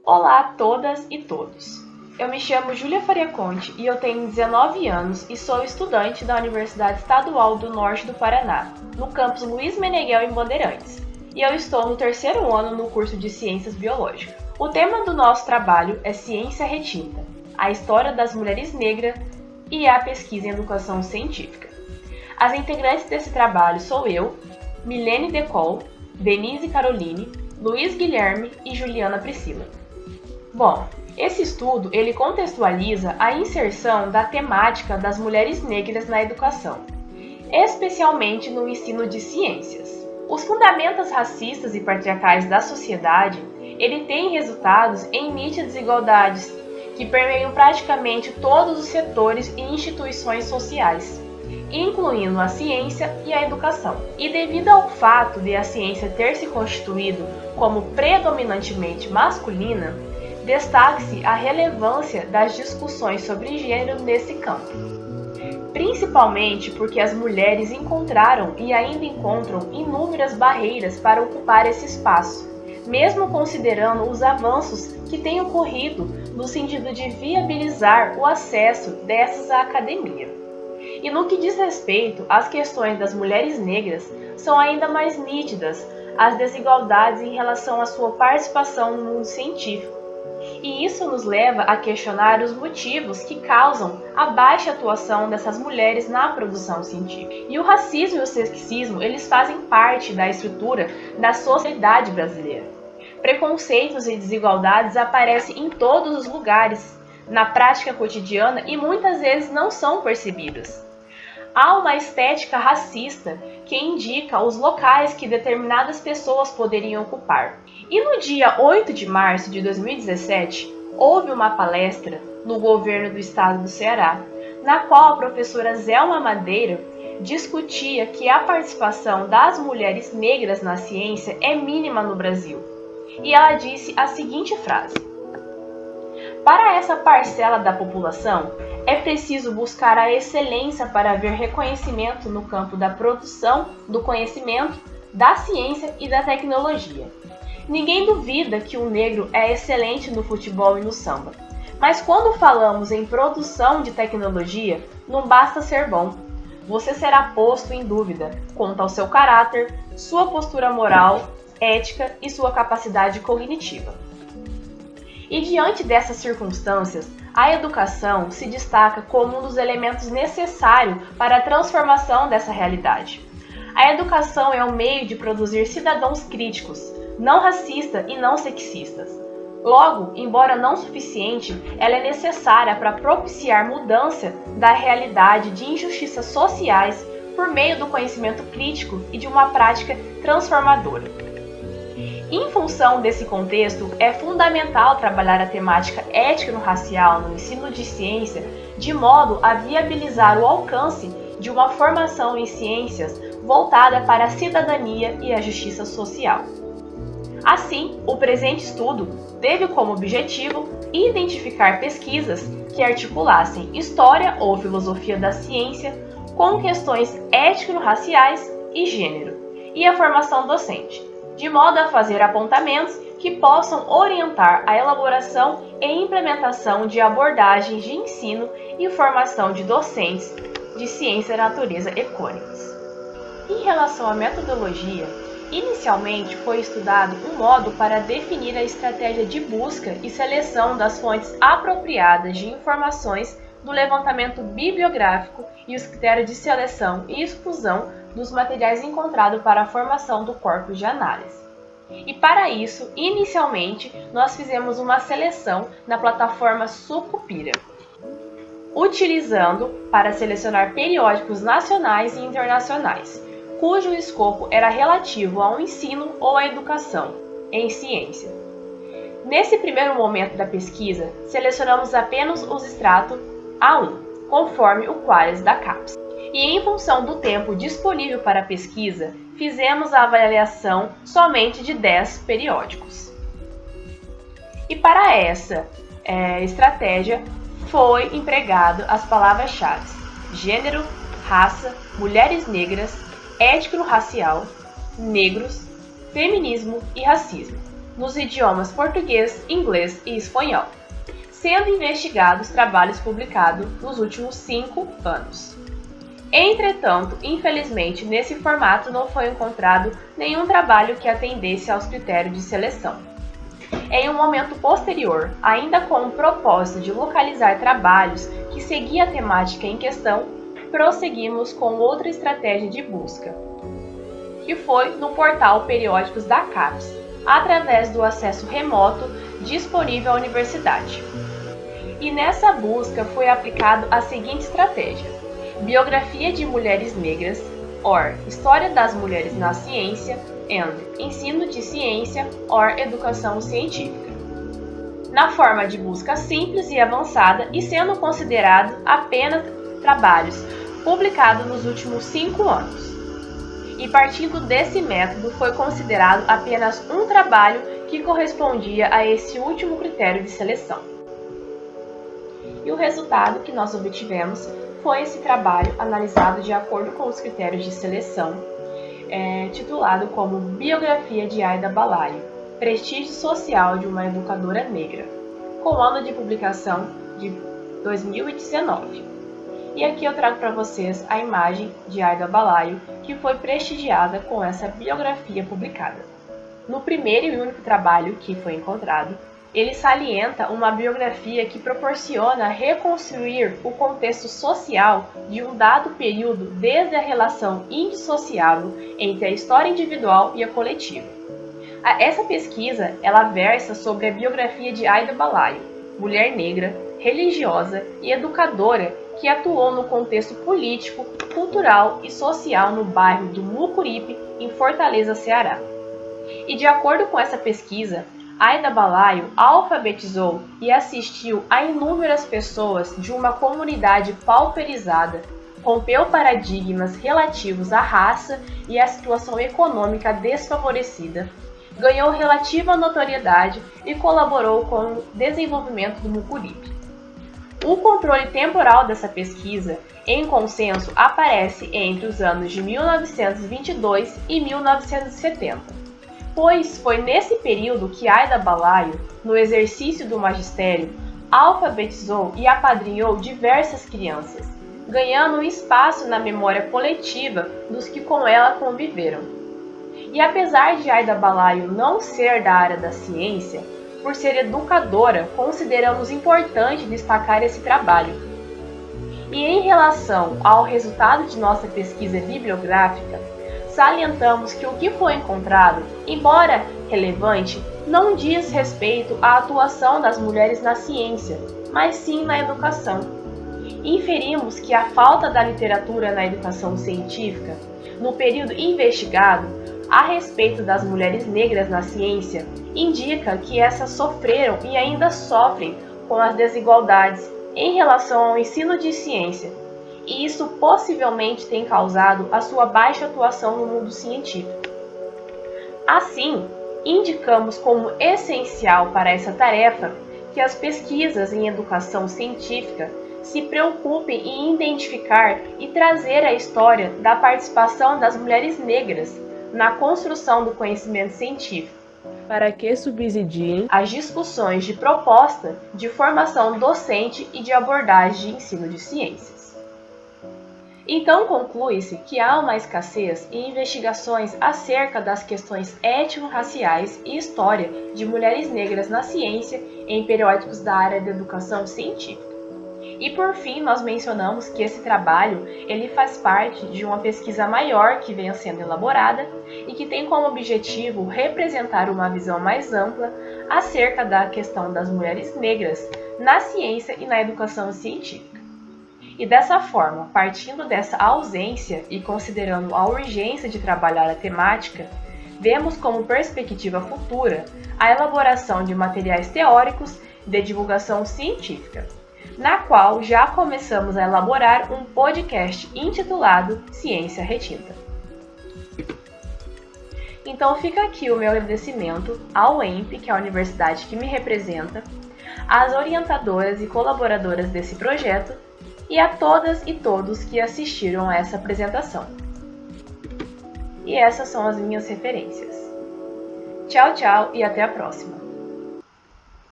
Olá a todas e todos. Eu me chamo Júlia Faria Conte e eu tenho 19 anos e sou estudante da Universidade Estadual do Norte do Paraná, no campus Luiz Meneghel em Bandeirantes, e eu estou no terceiro ano no curso de Ciências Biológicas. O tema do nosso trabalho é Ciência Retinta, a história das mulheres negras e a pesquisa em educação científica. As integrantes desse trabalho sou eu, Milene Decol, Denise Caroline, Luiz Guilherme e Juliana Priscila. Bom, esse estudo ele contextualiza a inserção da temática das mulheres negras na educação, especialmente no ensino de ciências. Os fundamentos racistas e patriarcais da sociedade, ele tem resultados em nítidas desigualdades que permeiam praticamente todos os setores e instituições sociais, incluindo a ciência e a educação. E devido ao fato de a ciência ter se constituído como predominantemente masculina, destaque-se a relevância das discussões sobre gênero nesse campo, principalmente porque as mulheres encontraram e ainda encontram inúmeras barreiras para ocupar esse espaço, mesmo considerando os avanços que têm ocorrido no sentido de viabilizar o acesso dessas à academia. E no que diz respeito às questões das mulheres negras, são ainda mais nítidas as desigualdades em relação à sua participação no mundo científico. E isso nos leva a questionar os motivos que causam a baixa atuação dessas mulheres na produção científica. E o racismo e o sexismo, eles fazem parte da estrutura da sociedade brasileira. Preconceitos e desigualdades aparecem em todos os lugares, na prática cotidiana e muitas vezes não são percebidas. Há uma estética racista que indica os locais que determinadas pessoas poderiam ocupar. E no dia 8 de março de 2017, houve uma palestra no governo do estado do Ceará, na qual a professora Zelma Madeira discutia que a participação das mulheres negras na ciência é mínima no Brasil. E ela disse a seguinte frase: "Para essa parcela da população, é preciso buscar a excelência para haver reconhecimento no campo da produção, do conhecimento, da ciência e da tecnologia. Ninguém duvida que o negro é excelente no futebol e no samba. Mas quando falamos em produção de tecnologia, não basta ser bom. Você será posto em dúvida quanto ao seu caráter, sua postura moral, ética e sua capacidade cognitiva." E diante dessas circunstâncias, a educação se destaca como um dos elementos necessários para a transformação dessa realidade. A educação é um meio de produzir cidadãos críticos, não racistas e não sexistas. Logo, embora não suficiente, ela é necessária para propiciar mudança da realidade de injustiças sociais por meio do conhecimento crítico e de uma prática transformadora. Em função desse contexto, é fundamental trabalhar a temática étnico-racial no ensino de ciência de modo a viabilizar o alcance de uma formação em ciências voltada para a cidadania e a justiça social. Assim, o presente estudo teve como objetivo identificar pesquisas que articulassem história ou filosofia da ciência com questões étnico-raciais e gênero, e a formação docente, de modo a fazer apontamentos que possam orientar a elaboração e implementação de abordagens de ensino e formação de docentes de ciência, natureza e crônicas. Em relação à metodologia, inicialmente foi estudado um modo para definir a estratégia de busca e seleção das fontes apropriadas de informações do levantamento bibliográfico e os critérios de seleção e exclusão dos materiais encontrados para a formação do corpus de análise. E para isso, inicialmente, nós fizemos uma seleção na plataforma Sucupira, utilizando para selecionar periódicos nacionais e internacionais, cujo escopo era relativo ao ensino ou à educação em ciência. Nesse primeiro momento da pesquisa, selecionamos apenas os extratos A1, conforme o Qualis da CAPES. E em função do tempo disponível para a pesquisa, fizemos a avaliação somente de 10 periódicos. E para essa estratégia foi empregado as palavras-chave: gênero, raça, mulheres negras, étnico-racial, negros, feminismo e racismo. nos idiomas português, inglês e espanhol, sendo investigados trabalhos publicados nos últimos 5 anos. Entretanto, infelizmente, nesse formato não foi encontrado nenhum trabalho que atendesse aos critérios de seleção. Em um momento posterior, ainda com o propósito de localizar trabalhos que seguiam a temática em questão, prosseguimos com outra estratégia de busca, que foi no portal Periódicos da CAPES, através do acesso remoto disponível à universidade. E nessa busca foi aplicado a seguinte estratégia: Biografia de mulheres negras, or História das mulheres na ciência, and Ensino de ciência, or Educação científica. Na forma de busca simples e avançada e sendo considerado apenas trabalhos publicados nos últimos 5 anos. E partindo desse método foi considerado apenas um trabalho que correspondia a esse último critério de seleção. E o resultado que nós obtivemos foi esse trabalho analisado de acordo com os critérios de seleção, titulado como Biografia de Aida Balaio, Prestígio Social de uma Educadora Negra, com ano de publicação de 2019. E aqui eu trago para vocês a imagem de Aida Balaio, que foi prestigiada com essa biografia publicada. No primeiro e único trabalho que foi encontrado, ele salienta uma biografia que proporciona reconstruir o contexto social de um dado período desde a relação indissociável entre a história individual e a coletiva. Essa pesquisa ela versa sobre a biografia de Aida Balaio, mulher negra, religiosa e educadora que atuou no contexto político, cultural e social no bairro do Mucuripe, em Fortaleza, Ceará. E de acordo com essa pesquisa, Aida Balaio alfabetizou e assistiu a inúmeras pessoas de uma comunidade pauperizada, rompeu paradigmas relativos à raça e à situação econômica desfavorecida, ganhou relativa notoriedade e colaborou com o desenvolvimento do Mucuripe. O controle temporal dessa pesquisa, em consenso, aparece entre os anos de 1922 e 1970. Pois foi nesse período que Aida Balaio, no exercício do magistério, alfabetizou e apadrinhou diversas crianças, ganhando um espaço na memória coletiva dos que com ela conviveram. E apesar de Aida Balaio não ser da área da ciência, por ser educadora, consideramos importante destacar esse trabalho. E em relação ao resultado de nossa pesquisa bibliográfica, salientamos que o que foi encontrado, embora relevante, não diz respeito à atuação das mulheres na ciência, mas sim na educação. Inferimos que a falta da literatura na educação científica, no período investigado, a respeito das mulheres negras na ciência, indica que essas sofreram e ainda sofrem com as desigualdades em relação ao ensino de ciência, e isso possivelmente tem causado a sua baixa atuação no mundo científico. Assim, indicamos como essencial para essa tarefa que as pesquisas em educação científica se preocupem em identificar e trazer a história da participação das mulheres negras na construção do conhecimento científico, para que subsidiem as discussões de proposta de formação docente e de abordagem de ensino de ciências. Então conclui-se que há uma escassez em investigações acerca das questões étnico-raciais e história de mulheres negras na ciência em periódicos da área da educação científica. E por fim, nós mencionamos que esse trabalho ele faz parte de uma pesquisa maior que vem sendo elaborada e que tem como objetivo representar uma visão mais ampla acerca da questão das mulheres negras na ciência e na educação científica. E dessa forma, partindo dessa ausência e considerando a urgência de trabalhar a temática, vemos como perspectiva futura a elaboração de materiais teóricos de divulgação científica, na qual já começamos a elaborar um podcast intitulado Ciência Retinta. Então fica aqui o meu agradecimento ao EMP, que é a universidade que me representa, às orientadoras e colaboradoras desse projeto, e a todas e todos que assistiram a essa apresentação. E essas são as minhas referências. Tchau, tchau e até a próxima!